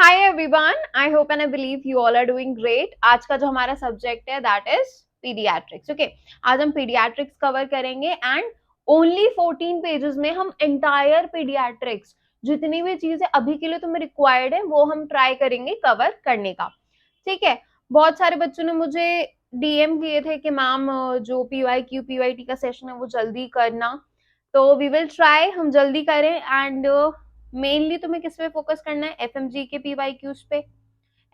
Hi everyone, I hope and I believe you all are doing great. आज का जो हमारा सब्जेक्ट है दैट इज पीडियाट्रिक्स। ओके, आज हम पीडियाट्रिक्स कवर करेंगे एंड ओनली 14 पेजेस में हम एंटायर पीडियाट्रिक्स जितनी भी चीजें अभी के लिए तुम्हें रिक्वायर्ड है वो हम ट्राई करेंगे कवर करने का। ठीक है। बहुत सारे बच्चों ने मुझे डीएम किए थे कि मैम जो पीवाईक्यू पीवाईटी का सेशन है वो जल्दी करना, तो वी विल ट्राई हम जल्दी करें। एंड मेनली तुम्हें किस पे फोकस करना है? एफएमजी के पीवाईक्यूज पे।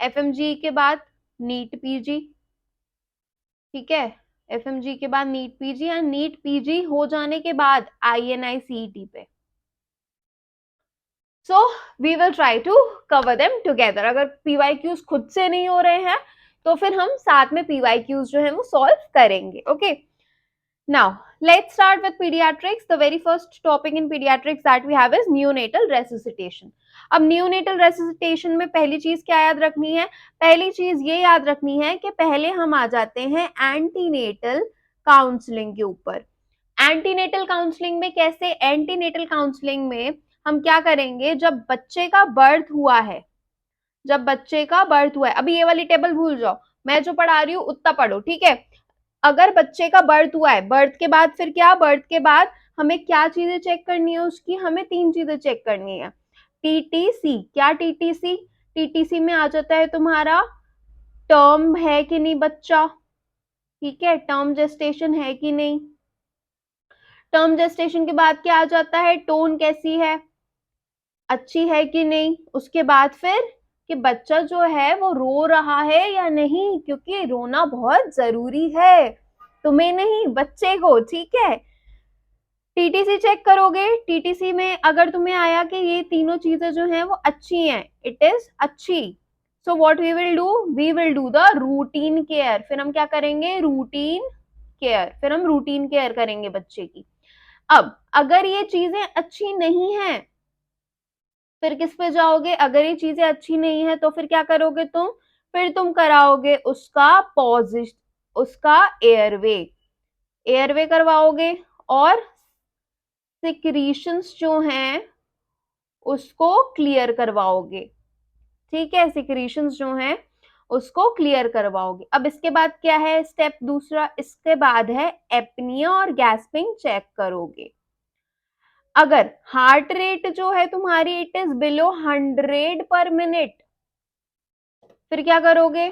एफएमजी के बाद नीट पीजी। ठीक है, एफएमजी के बाद NEET PG and NEET PG हो जाने के बाद आईएनआई सीईटी पे। So we will try to cover them together. अगर पीवाईक्यूज खुद से नहीं हो रहे हैं तो फिर हम साथ में पीवाईक्यूज जो है वो सॉल्व करेंगे। Okay, now let's start with pediatrics. The very first topic in pediatrics that we have is neonatal resuscitation. अब neonatal resuscitation में पहली चीज क्या याद रखनी है? पहली चीज ये याद रखनी है कि पहले हम आ जाते हैं एंटीनेटल काउंसलिंग के ऊपर। एंटीनेटल काउंसलिंग में कैसे? एंटीनेटल काउंसलिंग में हम क्या करेंगे? जब बच्चे का बर्थ हुआ है, जब बच्चे का बर्थ हुआ है, अभी ये वाली टेबल भूल जाओ, मैं जो पढ़ा रही हूँ उतना पढ़ो। ठीक है, अगर बच्चे का बर्थ हुआ है, बर्थ के बाद फिर क्या? बर्थ के बाद हमें क्या चीजें चेक करनी है उसकी? हमें 3 चीजें चेक करनी है। टीटीसी। क्या टीटीसी? टीटीसी में आ जाता है तुम्हारा टर्म है कि नहीं बच्चा। ठीक है, टर्म जेस्टेशन है कि नहीं। टर्म जेस्टेशन के बाद क्या आ जाता है? टोन कैसी है, अच्छी है कि नहीं। उसके बाद फिर कि बच्चा जो है वो रो रहा है या नहीं, क्योंकि रोना बहुत जरूरी है, तुम्हें नहीं बच्चे को। ठीक है, टीटीसी चेक करोगे। टीटीसी में अगर तुम्हें आया कि ये तीनों चीजें जो हैं वो अच्छी हैं, इट इज अच्छी, so what we will do? We will do the routine care. फिर हम क्या करेंगे? Routine care. फिर हम रूटीन केयर करेंगे बच्चे की। अब अगर ये चीजें अच्छी नहीं है फिर किस पे जाओगे? अगर ये चीजें अच्छी नहीं है तो फिर क्या करोगे तुम? फिर तुम कराओगे उसका पॉजिश, उसका एयरवे, एयरवे करवाओगे और सिक्रीशंस जो हैं उसको क्लियर करवाओगे। ठीक है, सिक्रीशंस जो हैं उसको क्लियर करवाओगे। अब इसके बाद क्या है स्टेप दूसरा? इसके बाद है एपनिया और गैस्पिंग चेक करोगे। अगर हार्ट रेट जो है तुम्हारी इट इज बिलो 100 पर मिनट, फिर क्या करोगे?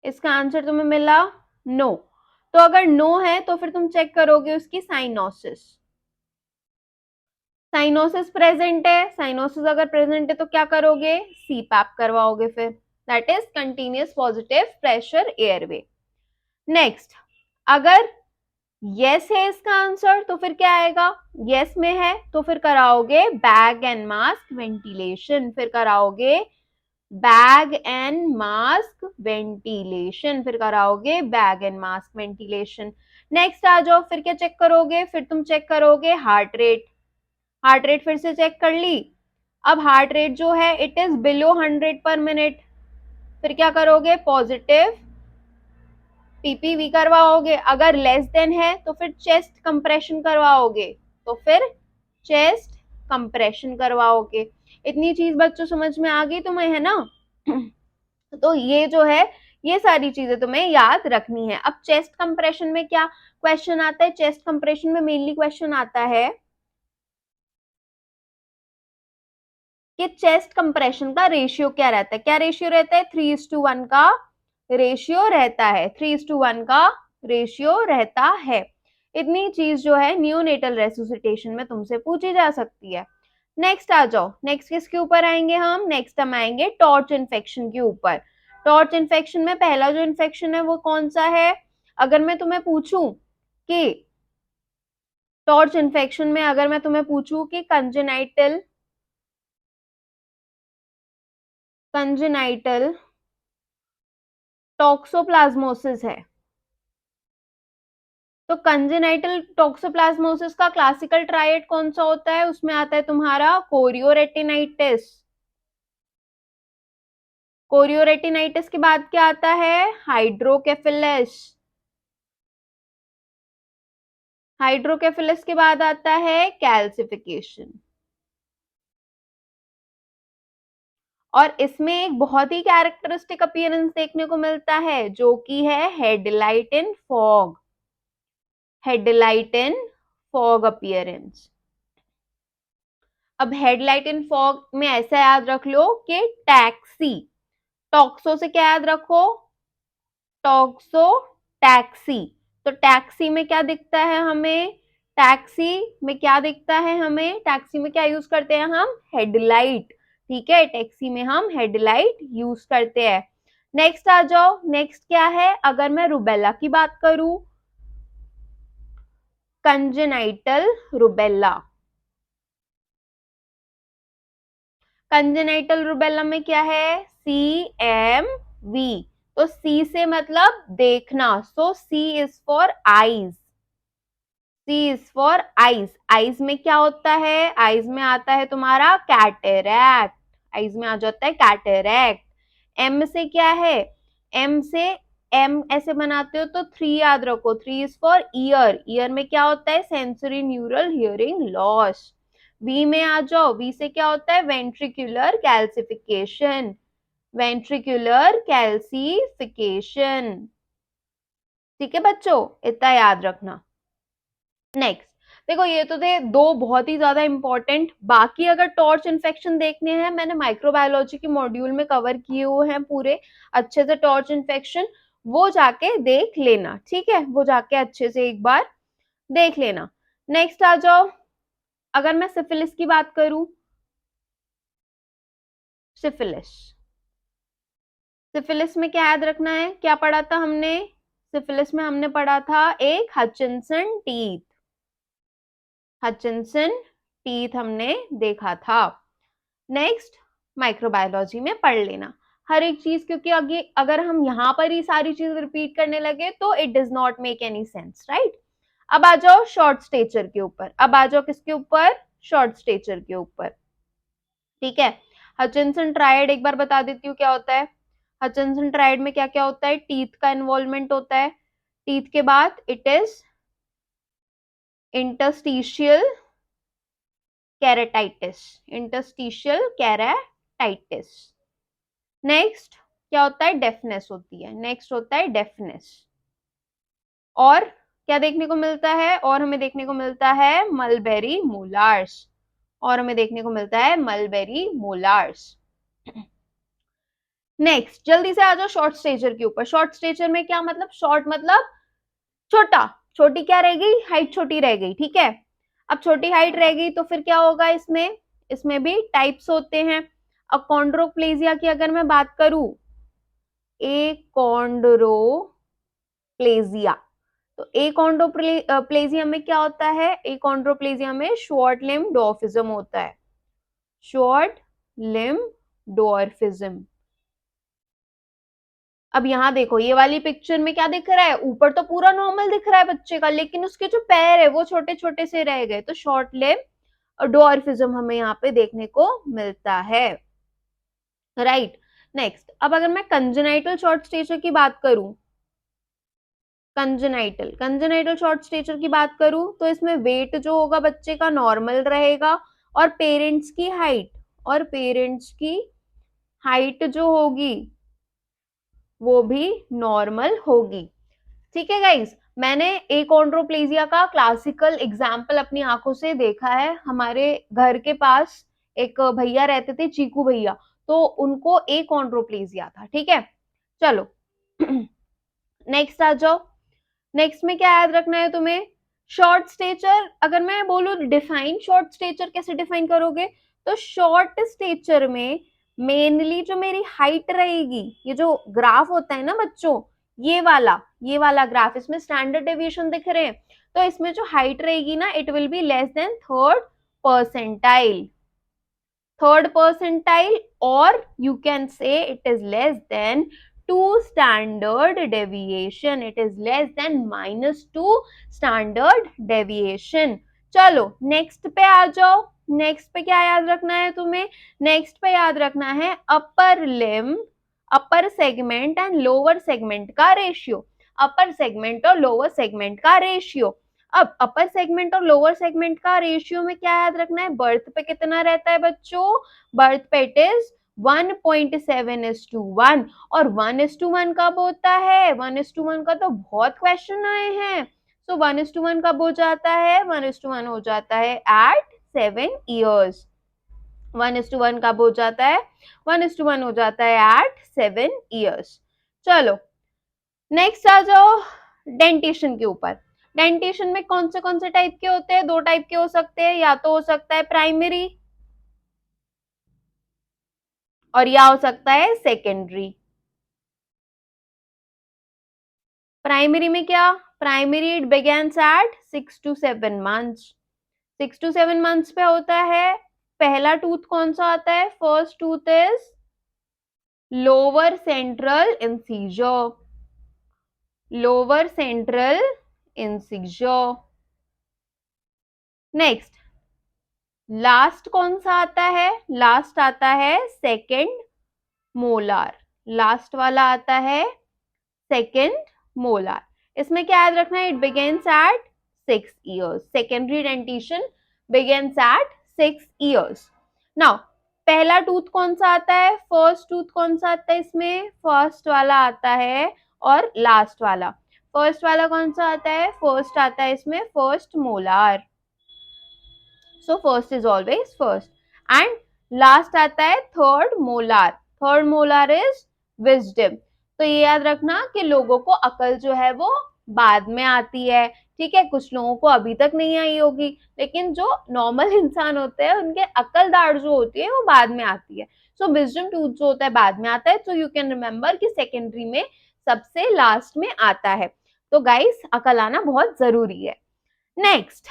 इसका आंसर तुम्हें मिला नो। तो अगर नो है तो फिर तुम चेक करोगे उसकी साइनोसिस। साइनोसिस प्रेजेंट है, साइनोसिस अगर प्रेजेंट है तो क्या करोगे? सीपैप करवाओगे। फिर that is continuous positive pressure airway. Next, अगर यस है इसका आंसर तो फिर क्या आएगा? यस में है तो फिर कराओगे बैग एंड मास्क वेंटिलेशन। फिर कराओगे बैग एंड मास्क वेंटिलेशन। फिर कराओगे bag and mask ventilation. Next आ जाओ, फिर क्या चेक करोगे? फिर तुम चेक करोगे हार्ट रेट। हार्ट रेट फिर से चेक कर ली। अब हार्ट रेट जो है इट इज बिलो 100 पर मिनट, फिर क्या करोगे? पॉजिटिव पीपीवी करवाओगे। अगर लेस देन है तो फिर चेस्ट कंप्रेशन करवाओगे, तो फिर चेस्ट कंप्रेशन करवाओगे। इतनी चीज बच्चों समझ में आ गई तुम्हें, है ना? तो ये जो है ये सारी चीजें तुम्हें याद रखनी है। अब चेस्ट कंप्रेशन में क्या क्वेश्चन आता है? चेस्ट कंप्रेशन में मेनली क्वेश्चन आता है कि चेस्ट कंप्रेशन का रेशियो क्या रहता है। क्या रेशियो रहता है? 3:1 का रेशियो रहता है। 3:1 का रेशियो रहता है। इतनी चीज जो है न्यूनेटल रेसुसिटेशन में तुमसे पूछी जा सकती है। नेक्स्ट आ जाओ, नेक्स्ट किसके ऊपर आएंगे हम? नेक्स्ट हम आएंगे टॉर्च इन्फेक्शन के ऊपर। टॉर्च इन्फेक्शन में पहला जो इन्फेक्शन है वो कौन सा है? अगर मैं तुम्हें पूछूं कि टॉर्च इन्फेक्शन में अगर मैं तुम्हें पूछूं कि कंजेनाइटल कंजेनाइटल टॉक्सोप्लाज्मोसिस है, तो कंजेनाइटल टॉक्सोप्लाज्मोसिस का क्लासिकल ट्रायड कौन सा होता है? उसमें आता है तुम्हारा कोरियोरेटिनाइटिस। कोरियोरेटिनाइटिस के बाद क्या आता है? हाइड्रोकेफिलिस। हाइड्रोकेफिलिस के बाद आता है कैल्सिफिकेशन। और इसमें एक बहुत ही कैरेक्टरिस्टिक अपीयरेंस देखने को मिलता है जो कि है हेडलाइट इन फॉग, हेडलाइट इन फॉग अपीयरेंस। अब हेडलाइट इन फॉग में ऐसा याद रख लो कि टैक्सी, टॉक्सो से क्या याद रखो, टॉक्सो टैक्सी। तो टैक्सी में क्या दिखता है हमें, टैक्सी में क्या दिखता है हमें, टैक्सी में क्या यूज करते हैं हम, हेडलाइट। ठीक है, टैक्सी में हम हेडलाइट यूज करते हैं। नेक्स्ट आ जाओ, नेक्स्ट क्या है, अगर मैं रुबेला की बात करूं, कंजेनाइटल रुबेला, कंजेनाइटल रुबेला में क्या है, CMV। तो सी से मतलब देखना, so C is for eyes, C is for eyes. Eyes में क्या होता है, आईज में आता है तुम्हारा कैटरैक्ट, आईज में आ जाता है कैटरैक्ट। एम से क्या है, एम से, एम ऐसे बनाते हो तो 3 याद रखो, 3 इज फॉर ईयर, ईयर में क्या होता है, sensory neural hearing loss. V में आ जाओ, वी से क्या होता है, वेंट्रिकुलर कैल्सिफिकेशन, वेंट्रिकुलर कैल्सिफिकेशन। ठीक है बच्चों, इतना याद रखना। नेक्स्ट देखो, ये तो थे दो बहुत ही ज्यादा इंपॉर्टेंट। बाकी अगर टॉर्च इन्फेक्शन देखने हैं, मैंने माइक्रोबायोलॉजी के मॉड्यूल में कवर किए हुए हैं पूरे अच्छे से टॉर्च इन्फेक्शन, वो जाके देख लेना। ठीक है, वो जाके अच्छे से एक बार देख लेना। नेक्स्ट आ जाओ, अगर मैं सिफिलिस की बात करूं, सिफिलिस, सिफिलिस में क्या याद रखना है, क्या पढ़ा था हमने, सिफिलिस में हमने पढ़ा था एक हचिंसन टीथ, हचिंसन टीथ हमने देखा था। नेक्स्ट माइक्रोबायोलॉजी में पढ़ लेना हर एक चीज, क्योंकि आगे अगर हम यहाँ पर ही सारी चीज रिपीट करने लगे तो it does not make any sense, right. अब आ जाओ शॉर्ट स्टेचर के ऊपर, अब आ जाओ किसके ऊपर, शॉर्ट स्टेचर के ऊपर। ठीक है, हचिंसन ट्रायड एक बार बता देती हूँ क्या होता है। हचिंसन ट्रायड में क्या क्या होता है, टीथ का इन्वॉल्वमेंट होता है, टीथ के बाद it is interstitial keratitis, interstitial keratitis. Next क्या होता है, डेफनेस होती है, नेक्स्ट होता है डेफनेस। और क्या देखने को मिलता है, और हमें देखने को मिलता है मलबेरी मोलार्स, और हमें देखने को मिलता है मलबेरी मोलार्स। नेक्स्ट जल्दी से आ जाओ शॉर्ट स्टेचर के ऊपर। शॉर्ट स्टेचर में क्या मतलब, शॉर्ट मतलब छोटा, छोटी क्या रह गई, हाइट छोटी रह गई। ठीक है, अब छोटी हाइट रह गई तो फिर क्या होगा इसमें, इसमें भी टाइप्स होते हैं। अकॉन्ड्रोप्लेजिया की अगर मैं बात करूं, एकॉन्ड्रोप्लेजिया, तो एकॉन्ड्रोप्लेजिया में क्या होता है, एकॉन्ड्रोप्लेजिया में शॉर्ट लिम्ब डॉर्फिज्म होता है, शॉर्ट लिम्ब डॉर्फिज्म। अब यहाँ देखो, ये वाली पिक्चर में क्या दिख रहा है, ऊपर तो पूरा नॉर्मल दिख रहा है बच्चे का, लेकिन उसके जो पैर है वो छोटे छोटे से रह गए, तो शॉर्ट लिम्ब डॉर्फिज्म हमें यहाँ पे देखने को मिलता है, राइट। नेक्स्ट, अब अगर मैं कंजेनाइटल शॉर्ट स्टेचर की बात करूं, कंजेनाइटल, कंजेनाइटल शॉर्ट स्टेचर की बात करूं तो इसमें वेट जो होगा बच्चे का नॉर्मल रहेगा, और पेरेंट्स की हाइट, और पेरेंट्स की हाइट जो होगी वो भी नॉर्मल होगी। ठीक है गाइस, मैंने एकॉन्ड्रोप्लेजिया का क्लासिकल एग्जाम्पल अपनी आंखों से देखा है। हमारे घर के पास एक भैया रहते थे, चीकू भैया, तो उनको एकॉन्ड्रोप्लेजिया था। ठीक है, चलो नेक्स्ट आ जाओ। नेक्स्ट में क्या याद रखना है तुम्हें, शॉर्ट स्टेचर। अगर मैं बोलूं डिफाइन शॉर्ट स्टेचर, कैसे डिफाइन करोगे, तो शॉर्ट स्टेचर में मेनली जो मेरी हाइट रहेगी, ये जो ग्राफ होता है ना बच्चों, ये वाला ग्राफ, इसमें स्टैंडर्ड डेविएशन दिख रहे हैं, तो इसमें जो हाइट रहेगी ना, it will be less than third percentile, third percentile, or you can say it is less than 2 standard deviation, it is less than -2 standard deviation। चलो नेक्स्ट पे आ जाओ, नेक्स्ट पे क्या याद रखना है तुम्हें, नेक्स्ट पे याद रखना है upper limb, upper segment and lower segment का रेशियो, अपर सेगमेंट और लोअर सेगमेंट का रेशियो। अब अपर सेगमेंट और लोअर सेगमेंट का रेशियो में क्या याद रखना है, बर्थ पे कितना रहता है बच्चों, बर्थ पे इट इज 1.7:1। और 1:1 कब होता है? 1:1 का तो बहुत क्वेश्चन आए हैं। सो 1:1 कब हो जाता है? 1:1 हो जाता है एट 7 ईयर्स। 1:1 कब हो जाता है? 1:1 हो जाता है एट 7 ईयर्स। चलो नेक्स्ट आ जाओ डेंटेशन के ऊपर। डेंटेशन में कौन से टाइप के होते हैं? दो टाइप के हो सकते हैं, या तो हो सकता है प्राइमरी और या हो सकता है सेकेंडरी। प्राइमरी में क्या? Primary it begins at 6 to 7 months। 6 to 7 months पे होता है। पहला टूथ कौन सा आता है? First tooth is lower central incisor. Lower central incisor. Next last कौन सा आता है? लास्ट आता है सेकेंड मोलार। लास्ट वाला आता है सेकेंड मोलार। इसमें क्या याद रखना है? It begins at 6 years। Secondary dentition begins at 6 years। Now पहला टूथ कौन सा आता है? फर्स्ट टूथ कौन सा आता है इसमें? फर्स्ट वाला आता है और लास्ट वाला। फर्स्ट वाला कौन सा आता है? फर्स्ट आता है इसमें first molar. So first is always first. And last आता है third molar. Third molar is wisdom. तो ये याद रखना कि लोगों को अकल जो है वो बाद में आती है। ठीक है, कुछ लोगों को अभी तक नहीं आई होगी, लेकिन जो नॉर्मल इंसान होते हैं उनके अकल दाढ़ जो होती है वो बाद में आती है। सो विजडम टूथ जो होता है बाद में आता है। तो यू कैन रिमेम्बर कि सेकेंडरी में सबसे लास्ट में आता है। तो गाइस अकल आना बहुत जरूरी है। Next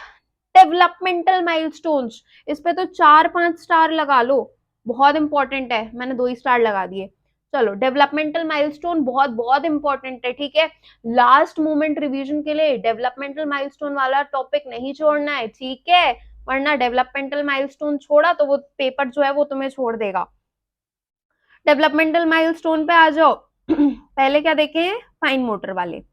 developmental milestones. इस पे तो 4-5 स्टार लगा लो, बहुत इंपॉर्टेंट है। मैंने 2 ही स्टार लगा दिए। चलो डेवलपमेंटल माइलस्टोन बहुत बहुत इंपॉर्टेंट है। ठीक है, लास्ट मोमेंट रिवीजन के लिए डेवलपमेंटल माइलस्टोन वाला टॉपिक नहीं छोड़ना है। ठीक है, वरना डेवलपमेंटल माइलस्टोन छोड़ा तो वो पेपर जो है वो तुम्हें छोड़ देगा। डेवलपमेंटल माइलस्टोन पे आ जाओ। पहले क्या देखें? फाइन मोटर वाले।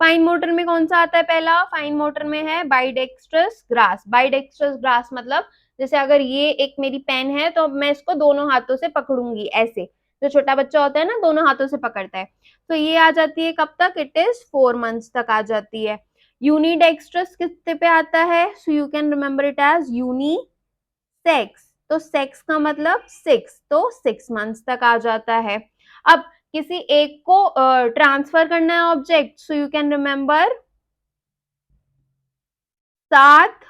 फाइन मोटर में कौन सा आता है? पहला फाइन मोटर में है बाइडेक्स्ट्रस ग्रास। बाइडेक्स्ट्रस ग्रास मतलब जैसे अगर ये एक मेरी पेन है तो मैं इसको दोनों हाथों से पकड़ूंगी ऐसे। जो छोटा बच्चा होता है ना, दोनों हाथों से पकड़ता है। तो ये आ जाती है कब तक? इट इज 4 months तक आ जाती है। यूनिडेक्स्ट्रस कितने पे आता है? So you can remember it as unisex. तो सेक्स का मतलब 6, तो 6 months तक आ जाता है। अब किसी एक को ट्रांसफर करना है object, so you can remember 7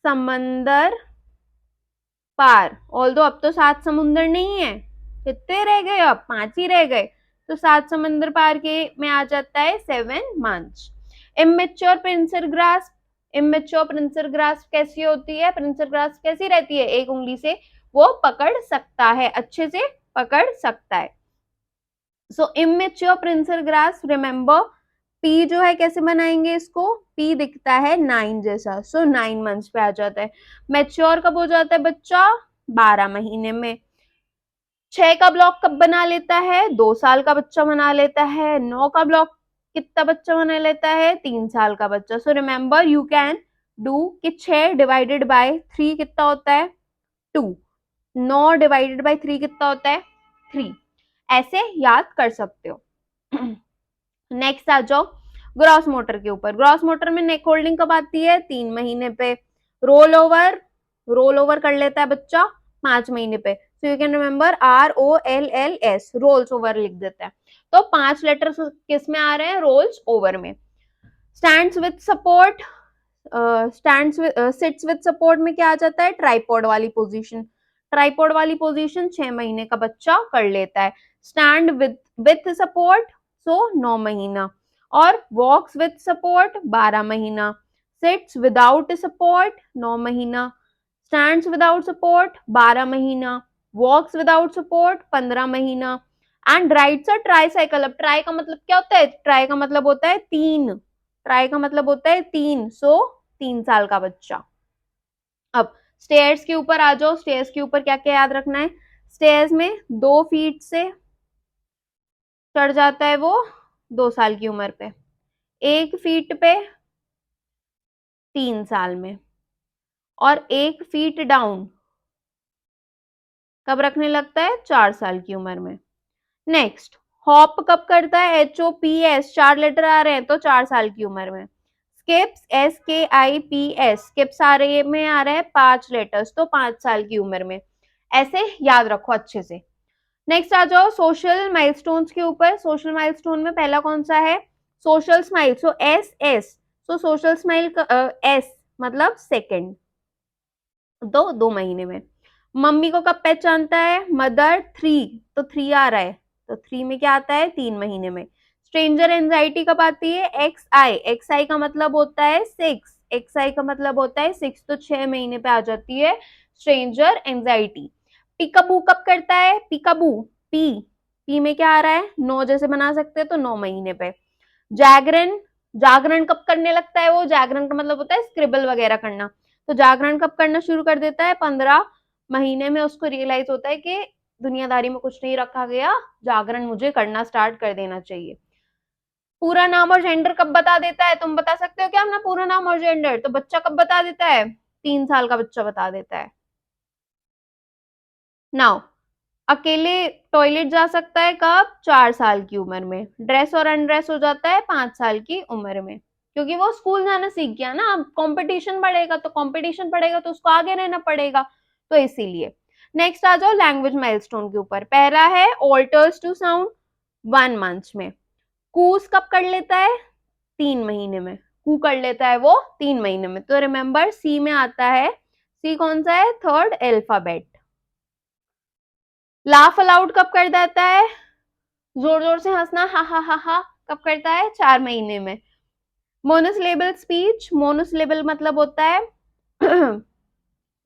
समंदर पार। ऑल्दो अब तो 7 समुंदर नहीं है, कितने रह गए? अब 5 ही रह गए। तो 7 समंदर पार के में आ जाता है 7 months। Immature pincer grass. Immature pincer grass कैसी होती है? पिंसर ग्रास कैसी रहती है? एक उंगली से वो पकड़ सकता है, अच्छे से पकड़ सकता है। So immature pincer grasp remember P जो है कैसे बनाएंगे इसको? पी दिखता है 9 जैसा। सो 9 months पे आ जाता है। मैच्योर कब हो जाता है बच्चा? 12 महीने में। 6 का ब्लॉक कब बना लेता है? 2 साल का बच्चा बना लेता है। 9 का ब्लॉक कितना बच्चा बना लेता है? 3 साल का बच्चा। So remember you can do कि 6 डिवाइडेड बाय 3 कितना होता है? 2। 9 डिवाइडेड बाय 3 कितना होता है? 3। ऐसे याद कर सकते हो। नेक्स्ट आ जाओ ग्रॉस मोटर के ऊपर। ग्रॉस मोटर में नेक होल्डिंग कब आती है? 3 महीने पे। रोल ओवर, रोल ओवर कर लेता है बच्चा 5 महीने पे। So you can remember ROLLS, rolls over लिख देता है। तो 5 लेटर्स किस में आ रहे हैं? रोल्स ओवर में। Stands with support. Sits with support में क्या आ जाता है? ट्राइपॉड वाली पोजीशन। ट्राइपॉड वाली पोजीशन 6 महीने का बच्चा कर लेता है। स्टैंड विथ सपोर्ट, सो 9 महीना। और वॉक्स विथ सपोर्ट 12 महीना। सिट्स विदाउट सपोर्ट 9 महीना। स्टैंड्स विदाउट सपोर्ट 12 महीना। वॉक्स विदाउट सपोर्ट 15 महीना। And rides a tricycle. अब ट्राई का मतलब क्या होता है? ट्राई का मतलब होता है 3। ट्राई का मतलब होता है 3। सो 3 साल का बच्चा। अब स्टेयर्स के ऊपर आ जाओ। स्टेयर्स के ऊपर क्या क्या याद रखना है? स्टेयर्स में 2 फीट से चढ़ जाता है वो 2 साल की उम्र पे, 1 फीट पे 3 साल में, और 1 फीट डाउन कब रखने लगता है? 4 साल की उम्र में। नेक्स्ट, हॉप कब करता है? HOPS, 4 लेटर आ रहे हैं तो 4 साल की उम्र में। स्किप्स, SKIPS, स्किप्स आ रही है में आ रहा है 5 लेटर्स तो 5 साल की उम्र में। ऐसे याद रखो अच्छे से। नेक्स्ट आ जाओ सोशल माइलस्टोन्स के ऊपर। सोशल माइलस्टोन में पहला कौन सा है? सोशल स्माइल, सो SS, सो सोशल स्माइल S मतलब सेकेंड, 2 महीने में। मम्मी को कब पहचानता है? मदर 3, तो 3 आ रहा है तो 3 में क्या आता है? 3 महीने में। स्ट्रेंजर एंजाइटी कब आती है? XI का मतलब होता है 6, XI का मतलब होता है 6, तो 6 महीने पे आ जाती है स्ट्रेंजर एंजाइटी। पिकाबू कब करता है? पिकाबू, पी में क्या आ रहा है? 9 जैसे बना सकते हैं तो 9 महीने पे। जागरण, जागरण कब करने लगता है? वो जागरण का मतलब होता है स्क्रिबल वगैरह करना, तो जागरण कब करना शुरू कर देता है? 15 महीने में उसको रियलाइज होता है कि दुनियादारी में कुछ नहीं रखा गया, जागरण मुझे करना स्टार्ट कर देना चाहिए। पूरा नाम और जेंडर कब बता देता है? तुम बता सकते हो क्या अपना पूरा नाम और जेंडर? तो बच्चा कब बता देता है? 3 साल का बच्चा बता देता है। नाउ, अकेले टॉयलेट जा सकता है कब? 4 साल की उम्र में। ड्रेस और अनड्रेस हो जाता है 5 साल की उम्र में, क्योंकि वो स्कूल जाना सीख गया ना। अब कंपटीशन बढ़ेगा तो उसको आगे रहना पड़ेगा, तो इसीलिए। नेक्स्ट आ जाओ लैंग्वेज माइलस्टोन के ऊपर। पहला है ऑल्टर्स टू साउंड 1 मंथ में। कूस कब कर लेता है? 3 महीने में। कू कर लेता है वो 3 महीने में, तो रिमेंबर सी में आता है। सी कौन सा है? Third alphabet. लाफ अलाउड कब कर देता है? जोर जोर से हंसना, हा हा हा हा, कब करता है? 4 महीने में। मोनोसिलेबल स्पीच, मोनोसिलेबल मतलब होता है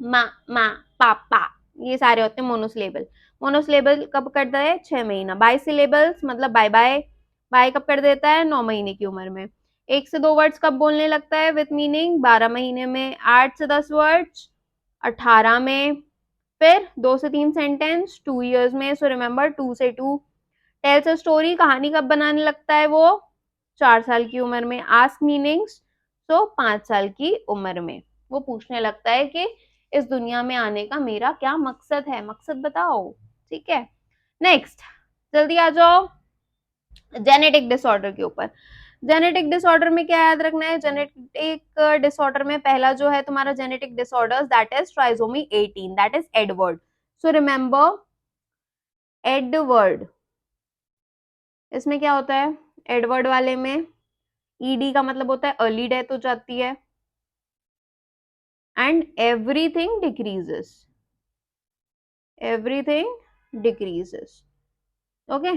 माँ माँ पापा, ये सारे होते हैं मोनोसिलेबल। मोनोसिलेबल कब करता है? 6 महीना। बाई सिलेबल्स मतलब बाय बाय, बाय कब कर देता है? 9 महीने की उम्र में। 1 से 2 वर्ड्स कब बोलने लगता है विथ मीनिंग? 12 महीने में। 8 से 10 वर्ड्स 18 में। फिर 2 से 3 सेंटेंस 2 इयर्स में, सो रिमेंबर 2 से 2। टेल्स अ स्टोरी, कहानी कब बनाने लगता है वो? 4 साल की उम्र में। आस्क मीनिंग्स, तो 5 साल की उम्र में वो पूछने लगता है कि इस दुनिया में आने का मेरा क्या मकसद है, मकसद बताओ। ठीक है, नेक्स्ट, जल्दी आ जाओ जेनेटिक डिसऑर्डर के ऊपर। जेनेटिक डिसऑर्डर में क्या याद रखना है? जेनेटिक डिसऑर्डर में पहला जो है तुम्हारा genetic disorder, that is trisomy 18, that is Edward. So remember Edward, इसमें क्या होता है? एडवर्ड वाले में ईडी का मतलब होता है अर्ली डेथ हो जाती है, and everything decreases, everything decreases. Okay,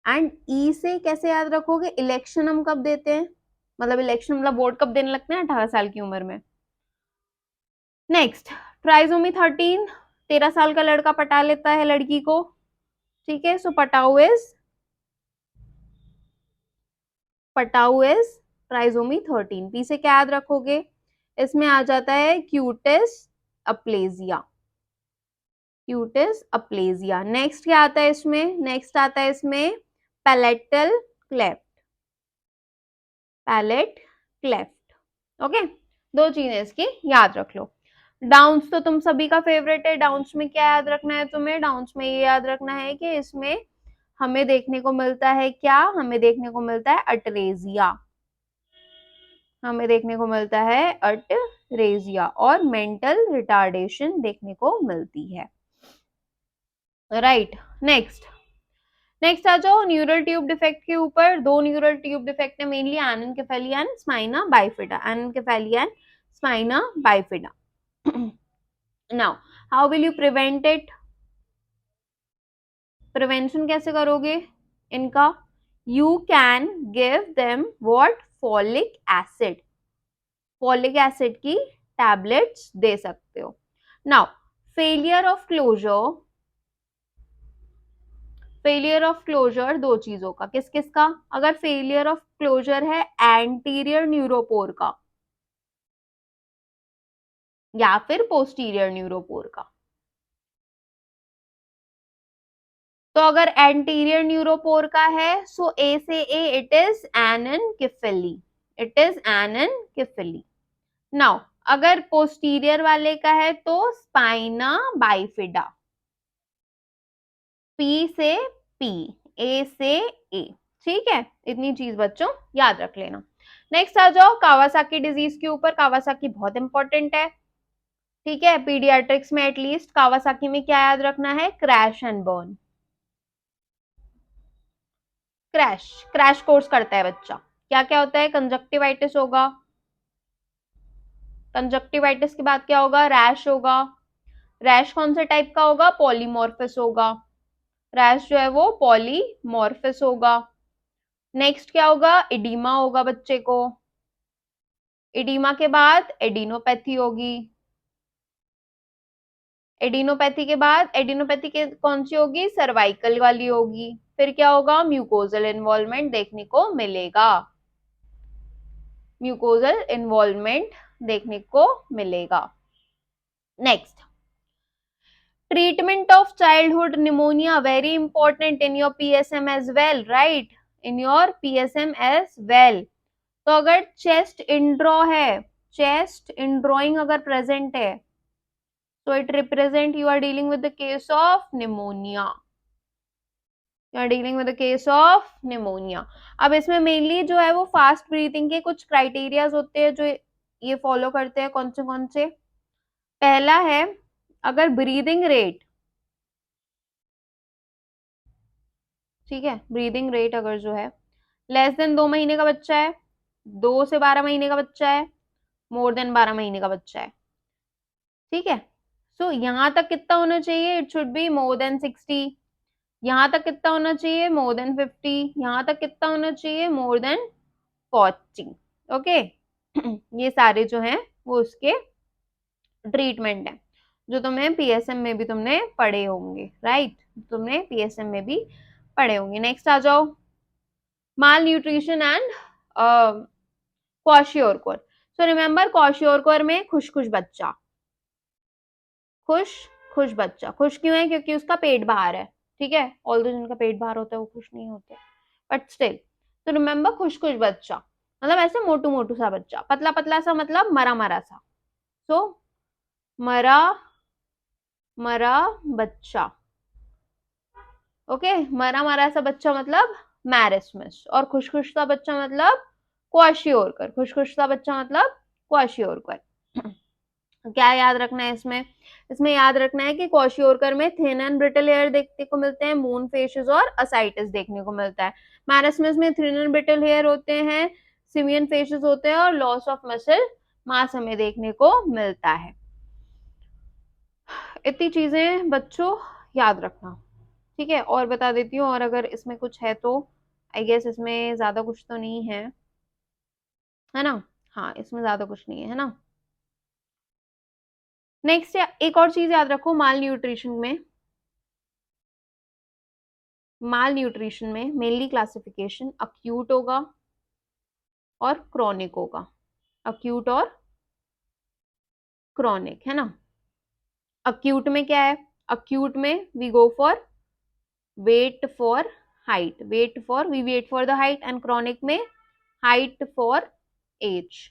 and E से कैसे याद रखोगे? इलेक्शन हम कब देते हैं, मतलब इलेक्शन मतलब वोट कब देने लगते हैं? 18 साल की उम्र में। नेक्स्ट, ट्राइसोमी 13, 13 साल का लड़का पटा लेता है लड़की को। ठीक है, so Patau is trisomy 13। P से क्या याद रखोगे? इसमें आ जाता है cutis aplasia, cutis aplasia. Next क्या आता है इसमें? नेक्स्ट आता है इसमें palatal cleft, palate cleft. Okay, 2 चीजें इसकी याद रख लो। डाउन्स तो तुम सभी का फेवरेट है। डाउन्स में क्या याद रखना है तुम्हें? डाउन्स में ये याद रखना है कि इसमें हमें देखने को मिलता है क्या? हमें देखने को मिलता है अटरेजिया, हमें देखने को मिलता है अटरेजिया, और मेंटल रिटार्डेशन देखने को मिलती है। राइट, नेक्स्ट, नेक्स्ट आ जाओ न्यूरल ट्यूब डिफेक्ट के ऊपर। 2 न्यूरल ट्यूब डिफेक्ट है mainly, anencephaly and spina bifida, anencephaly and spina bifida. Now how will you prevent it? Prevention कैसे करोगे इनका? You can give them what? Folic acid, folic acid की tablets दे सकते हो। Now failure of closure, failure of closure 2 चीजों का, किस किस का? अगर फेलियर ऑफ क्लोजर है एंटीरियर न्यूरोपोर का या फिर पोस्टीरियर न्यूरोपोर का, तो अगर एंटीरियर न्यूरोपोर का है सो ए से A, it is anencephaly, it is anencephaly. Now अगर पोस्टीरियर वाले का है तो स्पाइना बाइफिडा, पी से पी, ए से ए, ठीक है, इतनी चीज बच्चों याद रख लेना। नेक्स्ट आ जाओ कावासाकी डिजीज के ऊपर। कावासाकी बहुत इंपॉर्टेंट है, ठीक है, पीडियाट्रिक्स में एटलीस्ट। कावासाकी में क्या याद रखना है? Crash and burn. Crash, crash course करता है बच्चा। क्या क्या होता है? कंजक्टिवाइटिस होगा, कंजक्टिवाइटिस के बाद क्या होगा? रैश होगा। रैश कौन से टाइप का होगा? पॉलीमॉर्फिस होगा। रैश जो है वो पॉलीमॉर्फिस होगा। नेक्स्ट क्या होगा? इडीमा होगा बच्चे को। इडीमा के बाद एडिनोपैथी होगी। एडिनोपैथी के बाद, एडिनोपैथी के कौन सी होगी? सर्वाइकल वाली होगी। फिर क्या होगा? म्यूकोजल इन्वॉल्वमेंट देखने को मिलेगा। म्यूकोजल इन्वॉल्वमेंट देखने को मिलेगा। Next, treatment of childhood pneumonia, very important in your PSM as well, right, in your PSM as well. तो अगर चेस्ट इंड्रॉ है, चेस्ट इंड्रॉइंग अगर प्रेजेंट है, so it represent you are dealing with the case of pneumonia, you are dealing with the case of pneumonia। अब इसमें mainly जो है वो फास्ट ब्रीथिंग के कुछ क्राइटेरियाज होते हैं जो ये फॉलो करते हैं। कौन से? पहला है, अगर ब्रीदिंग रेट, ठीक है, ब्रीदिंग रेट अगर जो है लेस देन 2 महीने का बच्चा है, 2 से 12 महीने का बच्चा है, मोर देन 12 महीने का बच्चा है, ठीक है। सो यहां तक कितना होना चाहिए? It should be more than 60। यहां तक कितना होना चाहिए? More than 50। यहां तक कितना होना चाहिए? More than 40। ओके, ये सारे जो हैं वो उसके ट्रीटमेंट है जो तुम्हें पीएसएम में भी तुमने पढ़े होंगे, राइट, तुमने पीएसएम में भी पढ़े होंगे। नेक्स्ट आ जाओ, malnutrition and kwashiorkor. So remember, kwashiorkor में खुश खुश बच्चा, खुश खुश बच्चा। खुश क्यों है? क्योंकि उसका पेट बाहर है, ठीक है। ऑल जिनका पेट बाहर होता है वो खुश नहीं होते, बट स्टिल, तो रिमेंबर खुश खुश बच्चा मतलब ऐसे मोटू मोटू सा बच्चा, पतला पतला सा मतलब मरा मरा सा। सो मरा मरा बच्चा, ओके, मरा मरा सा बच्चा मतलब मैरिस्मस, और खुश खुश सा बच्चा मतलब क्वाशियोरकर। खुश खुश सा बच्चा मतलब क्वाशियोरकर। क्या याद रखना है इसमें? इसमें याद रखना है कि क्वाशियोरकर में थिन एंड ब्रिटल हेयर देखने को मिलते हैं, मून फेशेस और असाइटिस देखने को मिलता है। मैरिस्मस में थिन एंड ब्रिटल हेयर होते हैं, सिमियन फेशेस होते हैं, और लॉस ऑफ मसल मास हमें देखने को मिलता है। इतनी चीजें बच्चों याद रखना, ठीक है। और बता देती हूँ, और अगर इसमें कुछ है तो आई गेस इसमें ज्यादा कुछ तो नहीं है ना? हाँ, इसमें ज्यादा कुछ नहीं है ना? नेक्स्ट एक और चीज याद रखो, माल न्यूट्रिशन में, माल न्यूट्रिशन में मेनली क्लासिफिकेशन अक्यूट होगा और क्रॉनिक होगा। अक्यूट और क्रॉनिक, है ना? अक्यूट में क्या है? अक्यूट में we go for weight for height, weight for, we weight for the height, and chronic में हाइट फॉर एज।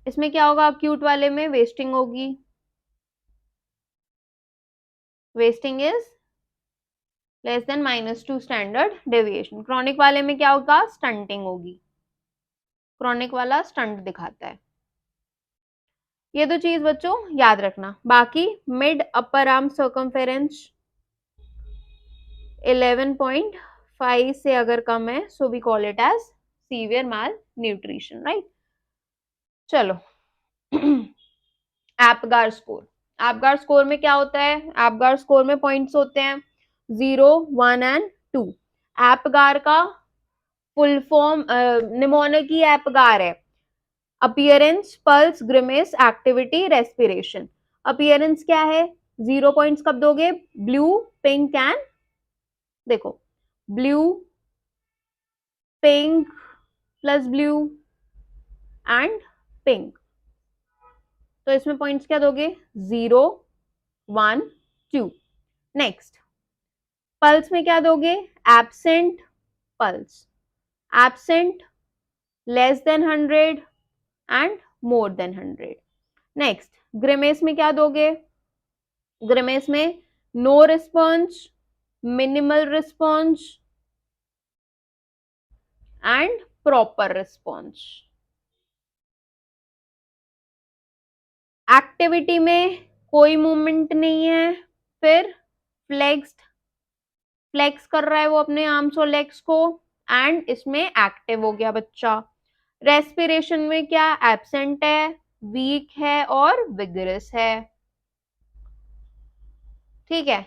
इसमें क्या होगा? अक्यूट वाले में वेस्टिंग होगी, wasting is less than -2 standard deviation. Chronic वाले में क्या होगा? स्टंटिंग होगी, क्रॉनिक वाला स्टंट दिखाता है। ये दो चीज बच्चों याद रखना। बाकी मिड अपर आर्म सर्कमफेरेंस 11.5 से अगर कम है, so we call it as severe malnutrition, right. चलो, एपगार स्कोर। एपगार स्कोर में क्या होता है? एपगार स्कोर में पॉइंट्स होते हैं 0, 1 एंड 2। एपगार का फुल फॉर्म निमोनिकी एपगार है, appearance, pulse, grimace, activity, respiration. Appearance क्या है? 0 पॉइंट्स कब दोगे? ब्लू, पिंक एंड, देखो, blue, pink plus blue and pink. तो इसमें पॉइंट्स क्या दोगे? 0, 1, 2। नेक्स्ट, पल्स में क्या दोगे? Absent pulse, absent, less than 100 and more than 100। Next grimace में क्या दोगे? ग्रिमेस में no response, minimal response and proper response. Activity में कोई मूवमेंट नहीं है, फिर फ्लेक्स कर रहा है वो अपने आर्म्स और लेग्स को, एंड इसमें एक्टिव हो गया बच्चा। रेस्पिरेशन में क्या एब्सेंट है, वीक है और विगरस है। ठीक है,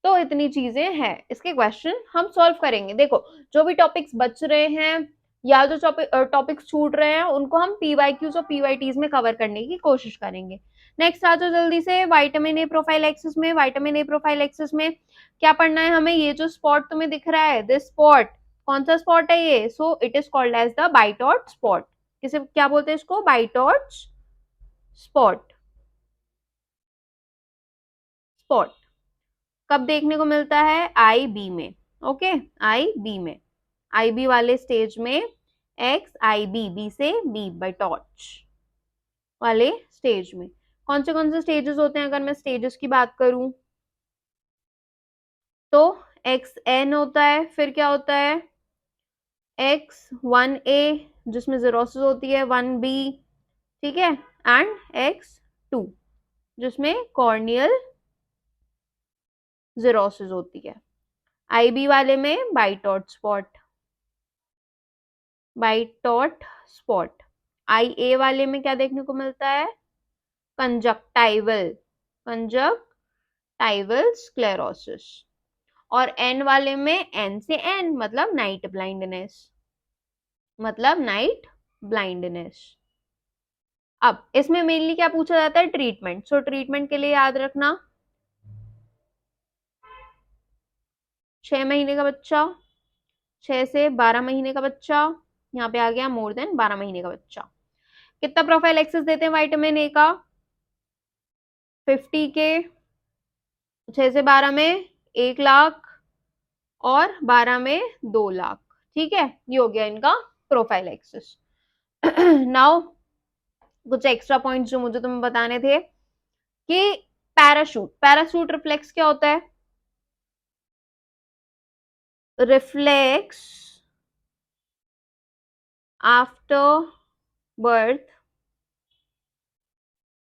तो इतनी चीजें हैं। इसके क्वेश्चन हम सॉल्व करेंगे। देखो जो भी टॉपिक्स बच रहे हैं या जो टॉपिक्स छूट रहे हैं उनको हम पीवाईक्यूज और पीवाईटीज में कवर करने की कोशिश करेंगे। नेक्स्ट आ जाओ जल्दी से विटामिन ए प्रोफाइल एक्सिस में। विटामिन ए प्रोफाइल एक्सिस में क्या पढ़ना है हमें? ये जो स्पॉट तुम्हें दिख रहा है, दिस स्पॉट, कौन सा स्पॉट है ये? So it is called as the Bitot spot. किसे क्या बोलते हैं इसको? Bitot spot. स्पॉट कब देखने को मिलता है? आई बी में। ओके, आई बी में, आई बी वाले स्टेज में, एक्स आई बी, बी से बी, बाइटॉच वाले स्टेज में। कौन से स्टेजेस होते हैं? अगर मैं स्टेजेस की बात करूं तो एक्स एन होता है, फिर क्या होता है? एक्स वन ए जिसमें जीरोसिस होती है, वन बी, ठीक है, एंड एक्स टू जिसमें कॉर्नियल जीरोसिस होती है। आईबी वाले में बाइटॉट स्पॉट, बाइटॉट स्पॉट। आई ए वाले में क्या देखने को मिलता है? Conjunctival, conjunctival sclerosis. और एन वाले में एन से एन मतलब नाइट ब्लाइंडनेस, मतलब नाइट ब्लाइंडनेस। अब इसमें मेनली क्या पूछा जाता है? ट्रीटमेंट। सो ट्रीटमेंट के लिए याद रखना 6 महीने का बच्चा, 6 से 12 महीने का बच्चा, यहाँ पे आ गया मोर देन 12 महीने का बच्चा। कितना प्रोफाइल एक्सेस देते हैं विटामिन ए का? 50 के, 6 से 12 में 1 लाख और 12 में 2 लाख। ठीक है, ये हो गया इनका प्रोफाइल एक्सेस। नाउ कुछ एक्स्ट्रा पॉइंट्स जो मुझे तुम्हें बताने थे कि पैराशूट, पैराशूट रिफ्लेक्स क्या होता है? Reflex after birth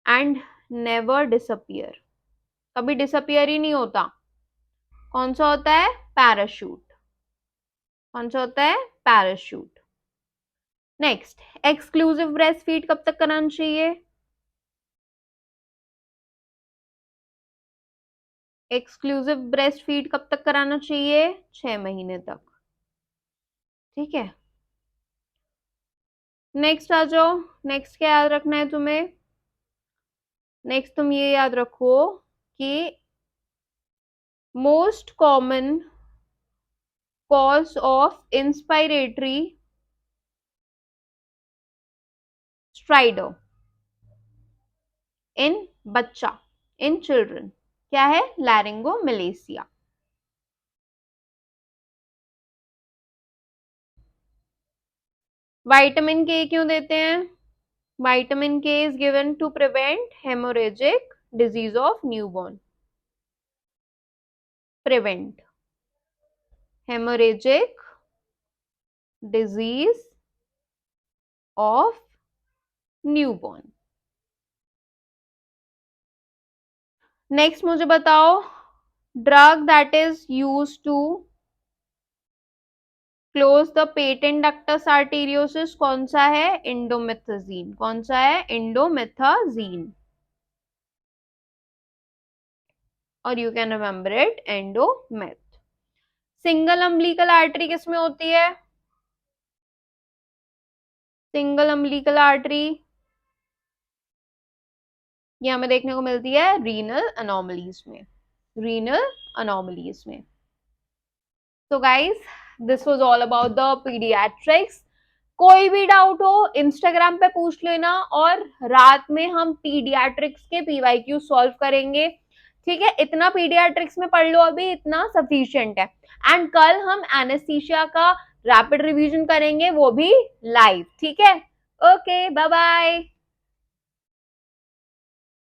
and never disappear, कभी डिसअपियर ही नहीं होता। कौन सा होता है? पैराशूट। कौन सा होता है? Parachute. Next, exclusive breast feed कब तक कराना चाहिए? एक्सक्लूसिव ब्रेस्ट फीड कब तक कराना चाहिए? 6 महीने तक। ठीक है, नेक्स्ट आ जाओ। नेक्स्ट क्या याद रखना है तुम्हें? नेक्स्ट तुम ये याद रखो कि most common cause of inspiratory stridor in बच्चा, इन चिल्ड्रन, क्या है? लैरिंगोमलेसिया। विटामिन के क्यों देते हैं? Vitamin K is given to prevent haemorrhagic disease of newborn, prevent haemorrhagic disease of newborn. Next मुझे बताओ, drug that is use to close the patent ductus arteriosus कौन सा है? इंडोमेथाजीन। कौन सा है? इंडोमेथाजीन। और you can remember it, endometh. Single umbilical artery किसमें होती है? सिंगल अम्बिलिकल आर्टरी ये हमें देखने को मिलती है रीनल अनोमलीज में, रीनल अनोमलीज में। तो guys this was all about the paediatrics. कोई भी डाउट हो इंस्टाग्राम पे पूछ लेना, और रात में हम पीडियाट्रिक्स के पीवाईक्यू सॉल्व करेंगे। ठीक है, इतना पीडियाट्रिक्स में पढ़ लो अभी, इतना सफिशिएंट है। एंड कल हम एनेस्थीसिया का रैपिड रिवीजन करेंगे, वो भी लाइव। ठीक है, ओके, बाय बाय।